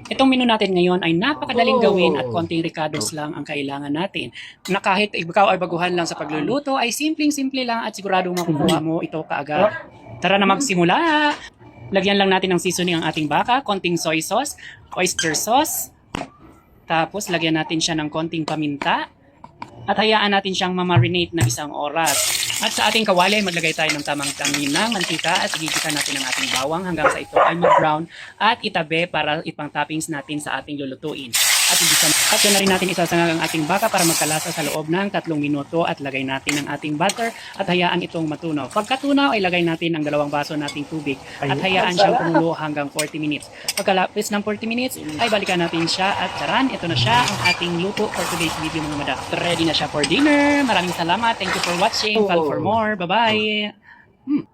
Itong menu natin ngayon ay napakadaling gawin at konting ricados lang ang kailangan natin. Na kahit ikaw ay baguhan lang sa pagluluto, ay simpleng-simple lang at siguradong makukuha mo ito kaagad. Tara na magsimula! Lagyan lang natin ng seasoning ang ating baka, konting soy sauce, oyster sauce, tapos lagyan natin siya ng konting paminta, at hayaan natin siyang mamarinate na 1 oras. At sa ating kawali, maglagay tayo ng tamang tamin ng mantika at igigitan natin ang ating bawang hanggang sa ito ay mag-brown at itabi para ipang toppings natin sa ating lulutuin. At yun na rin natin isasangag ang ating baka para magkalasa sa loob ng 3 minuto at lagay natin ang ating butter at hayaan itong matunaw. Pagkatunaw ay lagay natin ang 2 baso nating tubig at hayaan siyang kumulo hanggang 40 minutes. Pagkalapis ng 40 minutes ay balikan natin siya at taran, ito na siya ang ating luto for today's video mga madam. Ready na siya for dinner. Maraming salamat. Thank you for watching. Follow for more. Bye-bye. Mm.